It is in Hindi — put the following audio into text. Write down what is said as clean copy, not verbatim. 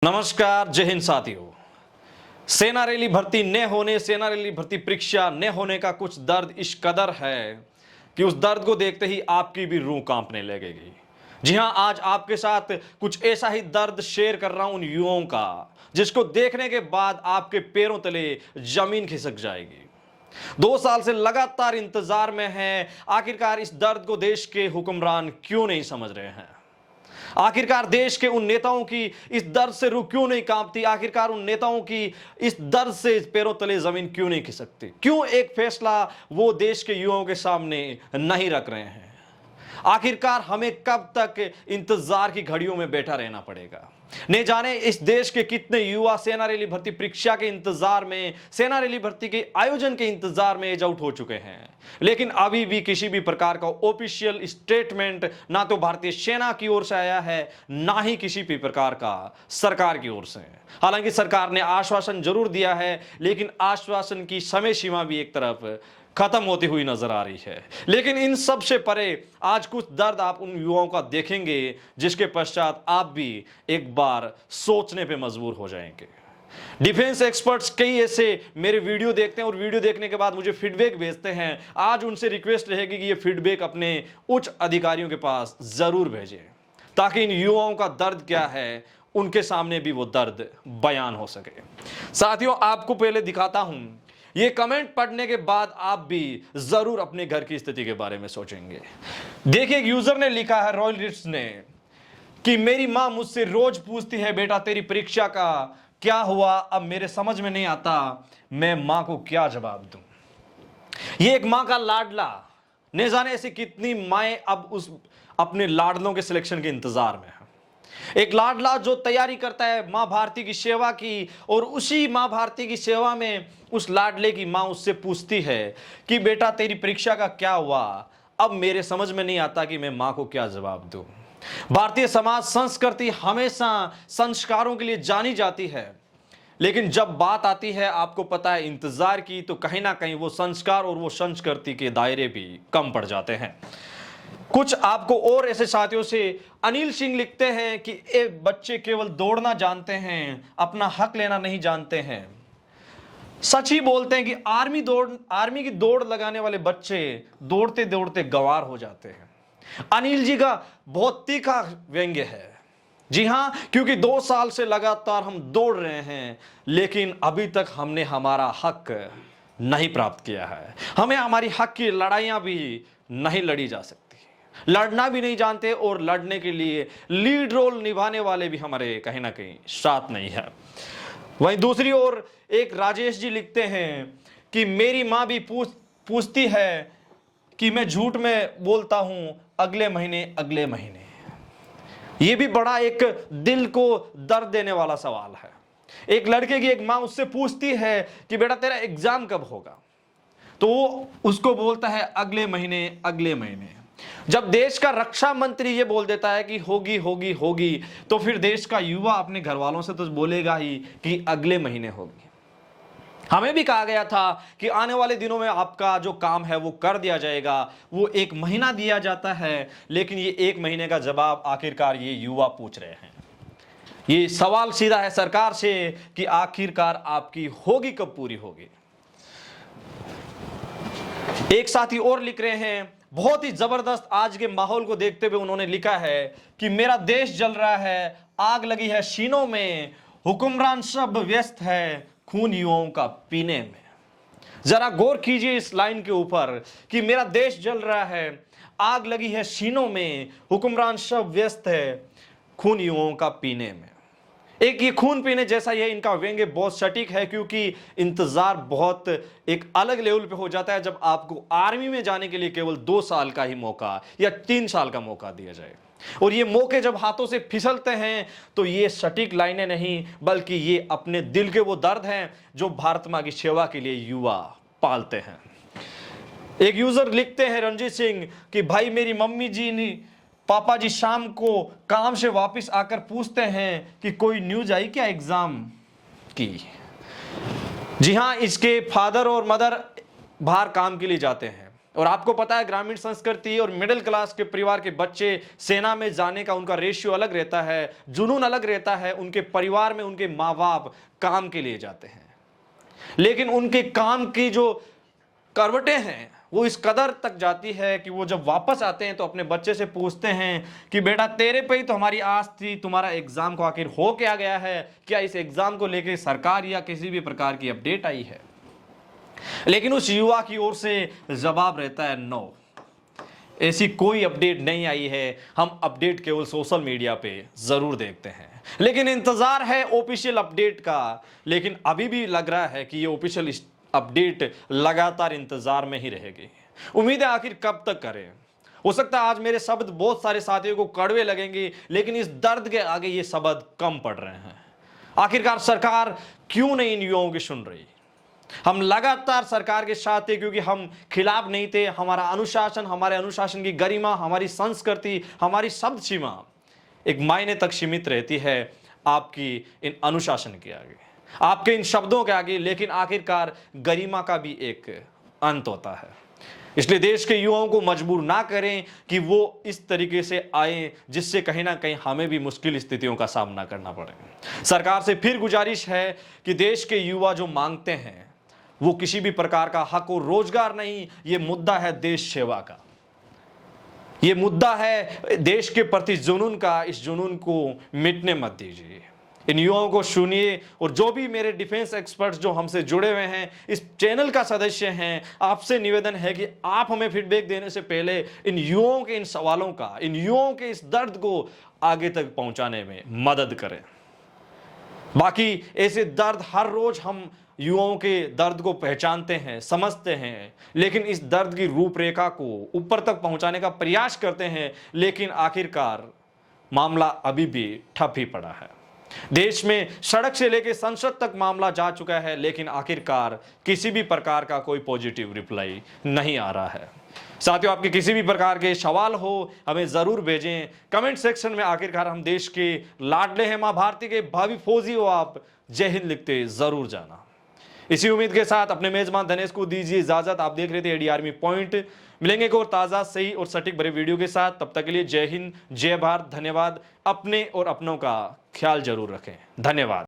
नमस्कार, जय हिंद साथियों। सेना रैली भर्ती न होने, सेना रैली भर्ती परीक्षा न होने का कुछ दर्द इस कदर है कि उस दर्द को देखते ही आपकी भी रूह कांपने लगेगी। जी हां, आज आपके साथ कुछ ऐसा ही दर्द शेयर कर रहा हूं उन युवाओं का, जिसको देखने के बाद आपके पैरों तले जमीन खिसक जाएगी। 2 साल से लगातार इंतजार में हैं, आखिरकार इस दर्द को देश के हुक्मरान क्यों नहीं समझ रहे हैं? आखिरकार देश के उन नेताओं की इस दर्द से रूह क्यों नहीं कांपती? आखिरकार उन नेताओं की इस दर्द से पैरों तले जमीन क्यों नहीं खिसकती? क्यों एक फैसला वो देश के युवाओं के सामने नहीं रख रहे हैं? आखिरकार हमें कब तक इंतजार की घड़ियों में बैठा रहना पड़ेगा? नहीं जाने इस देश के कितने युवा सेना रैली भर्ती परीक्षा के इंतजार में, सेना रैली भर्ती के आयोजन के इंतजार में एज आउट हो चुके हैं, लेकिन अभी भी किसी भी प्रकार का ऑफिशियल स्टेटमेंट ना तो भारतीय सेना की ओर से आया है, ना ही किसी भी प्रकार का सरकार की ओर से। हालांकि सरकार ने आश्वासन जरूर दिया है, लेकिन आश्वासन की समय सीमा भी एक तरफ खत्म होती हुई नजर आ रही है। लेकिन इन सब से परे आज कुछ दर्द आप उन युवाओं का देखेंगे, जिसके पश्चात आप भी एक बार सोचने पे मजबूर हो जाएंगे। डिफेंस एक्सपर्ट्स कई ऐसे मेरे वीडियो देखते हैं और वीडियो देखने के बाद मुझे फीडबैक भेजते हैं। आज उनसे रिक्वेस्ट रहेगी कि ये फीडबैक अपने उच्च अधिकारियों के पास जरूर भेजें, ताकि इन युवाओं का दर्द क्या है उनके सामने भी वो दर्द बयान हो सके। साथियों, आपको पहले दिखाता हूं, ये कमेंट पढ़ने के बाद आप भी जरूर अपने घर की स्थिति के बारे में सोचेंगे। देखिए, एक यूजर ने लिखा है, रॉयल रिट्स ने, कि मेरी मां मुझसे रोज पूछती है, बेटा तेरी परीक्षा का क्या हुआ? अब मेरे समझ में नहीं आता मैं मां को क्या जवाब दूं। ये एक मां का लाडला, न जाने ऐसी कितनी माएं अब उस अपने लाडलों के सिलेक्शन के इंतजार में है। एक लाडला जो तैयारी करता है मां भारती की सेवा की, और उसी मां भारती की सेवा में उस लाडले की मां उससे पूछती है कि बेटा तेरी परीक्षा का क्या हुआ? अब मेरे समझ में नहीं आता कि मैं मां को क्या जवाब दूं। भारतीय समाज संस्कृति हमेशा संस्कारों के लिए जानी जाती है, लेकिन जब बात आती है आपको पता है इंतजार की, तो कहीं ना कहीं वो संस्कार और वो संस्कृति के दायरे भी कम पड़ जाते हैं। कुछ आपको और ऐसे साथियों से अनिल सिंह लिखते हैं कि ये बच्चे केवल दौड़ना जानते हैं, अपना हक लेना नहीं जानते हैं। सच ही बोलते हैं कि आर्मी की दौड़ लगाने वाले बच्चे दौड़ते दौड़ते गंवार हो जाते हैं। अनिल जी का बहुत तीखा व्यंग्य है। जी हां, क्योंकि 2 साल से लगातार हम दौड़ रहे हैं, लेकिन अभी तक हमने हमारा हक नहीं प्राप्त किया है। हमें हमारी हक की लड़ाइयां भी नहीं लड़ी जा सकती, लड़ना भी नहीं जानते, और लड़ने के लिए लीड रोल निभाने वाले भी हमारे कहीं ना कहीं साथ नहीं है। वहीं दूसरी ओर एक राजेश जी लिखते हैं कि मेरी मां भी पूछती है कि मैं झूठ में बोलता हूं, अगले महीने। यह भी बड़ा एक दिल को दर्द देने वाला सवाल है। एक लड़के की एक मां उससे पूछती है कि बेटा तेरा एग्जाम कब होगा, तो वो उसको बोलता है अगले महीने। जब देश का रक्षा मंत्री ये बोल देता है कि होगी, तो फिर देश का युवा अपने घर वालों से तो बोलेगा ही कि अगले महीने होगी। हमें भी कहा गया था कि आने वाले दिनों में आपका जो काम है वो कर दिया जाएगा, वो 1 महीना दिया जाता है, लेकिन ये 1 महीने का जवाब आखिरकार ये युवा पूछ रहे हैं। ये सवाल सीधा है सरकार से कि आखिरकार आपकी होगी कब पूरी होगी। एक साथी और लिख रहे हैं, बहुत ही जबरदस्त आज के माहौल को देखते हुए उन्होंने लिखा है कि मेरा देश जल रहा है, आग लगी है सीनों में, हुक्मरान सब व्यस्त है खून युवाओं का पीने में। जरा गौर कीजिए इस लाइन के ऊपर कि मेरा देश जल रहा है, आग लगी है सीनों में, हुक्मरान सब व्यस्त है खून युवाओं का पीने में। एक ये खून पीने जैसा ये इनका व्यंग्य बहुत सटीक है, क्योंकि इंतजार बहुत एक अलग लेवल पे हो जाता है जब आपको आर्मी में जाने के लिए केवल 2 साल का ही मौका या 3 साल का मौका दिया जाए, और ये मौके जब हाथों से फिसलते हैं तो ये सटीक लाइनें नहीं, बल्कि ये अपने दिल के वो दर्द हैं जो भारत मां की सेवा के लिए युवा पालते हैं। एक यूजर लिखते हैं, रंजीत सिंह, कि भाई मेरी मम्मी जी ने पापा जी शाम को काम से वापस आकर पूछते हैं कि कोई न्यूज आई क्या एग्जाम की। जी हां, इसके फादर और मदर बाहर काम के लिए जाते हैं, और आपको पता है ग्रामीण संस्कृति और मिडिल क्लास के परिवार के बच्चे सेना में जाने का उनका रेशियो अलग रहता है, जुनून अलग रहता है। उनके परिवार में उनके माँ बाप काम के लिए जाते हैं, लेकिन उनके काम की जो करवटें हैं वो इस कदर तक जाती है कि वो जब वापस आते हैं तो अपने बच्चे से पूछते हैं कि बेटा तेरे पे ही तो हमारी आस थी, तुम्हारा एग्जाम को आखिर हो क्या गया है, क्या इस एग्जाम को लेकर सरकार या किसी भी प्रकार की अपडेट आई है। लेकिन उस युवा की ओर से जवाब रहता है नो, ऐसी कोई अपडेट नहीं आई है, हम अपडेट केवल सोशल मीडिया पे जरूर देखते हैं। लेकिन इंतजार है ऑफिशियल अपडेट का, लेकिन अभी भी लग रहा है कि ये ऑफिशियल अपडेट लगातार इंतजार में ही रहेगी। उम्मीद है आखिर कब तक करें। हो सकता है आज मेरे शब्द बहुत सारे साथियों को कड़वे लगेंगे, लेकिन इस दर्द के आगे ये शब्द कम पड़ रहे हैं। आखिरकार सरकार क्यों नहीं इन युवाओं की सुन रही। हम लगातार सरकार के साथ थे क्योंकि हम खिलाफ नहीं थे। हमारा अनुशासन, हमारे अनुशासन की गरिमा, हमारी संस्कृति, हमारी शब्द सीमा एक मायने तक सीमित रहती है आपकी इन अनुशासन के आगे, आपके इन शब्दों के आगे। लेकिन आखिरकार गरिमा का भी एक अंत होता है। इसलिए देश के युवाओं को मजबूर ना करें कि वो इस तरीके से आए जिससे कहीं ना कहीं हमें भी मुश्किल स्थितियों का सामना करना पड़े। सरकार से फिर गुजारिश है कि देश के युवा जो मांगते हैं वो किसी भी प्रकार का हक और रोजगार नहीं, ये मुद्दा है देश सेवा का, ये मुद्दा है देश के प्रति जुनून का। इस जुनून को मिटने मत दीजिए। इन युवाओं को सुनिए। और जो भी मेरे डिफेंस एक्सपर्ट्स जो हमसे जुड़े हुए हैं, इस चैनल का सदस्य हैं, आपसे निवेदन है कि आप हमें फीडबैक देने से पहले इन युवाओं के इन सवालों का, इन युवाओं के इस दर्द को आगे तक पहुंचाने में मदद करें। बाकी ऐसे दर्द हर रोज हम युवाओं के दर्द को पहचानते हैं, समझते हैं, लेकिन इस दर्द की रूपरेखा को ऊपर तक पहुंचाने का प्रयास करते हैं, लेकिन आखिरकार मामला अभी भी ठप ही पड़ा है। देश में सड़क से लेकर संसद तक मामला जा चुका है, लेकिन आखिरकार किसी भी प्रकार का कोई पॉजिटिव रिप्लाई नहीं आ रहा है। साथियों, आपके किसी भी प्रकार के सवाल हो हमें जरूर भेजें कमेंट सेक्शन में। आखिरकार हम देश के लाडले हैं, मां भारती के भावी फौजी हो आप, जय हिंद लिखते जरूर जाना। इसी उम्मीद के साथ अपने मेजबान धनेश को दीजिए इजाजत। आप देख रहे थे एडी आर्मी पॉइंट। मिलेंगे एक और ताजा, सही और सटीक भरे वीडियो के साथ। तब तक के लिए जय हिंद, जय भारत, धन्यवाद। अपने और अपनों का ख्याल जरूर रखें। धन्यवाद।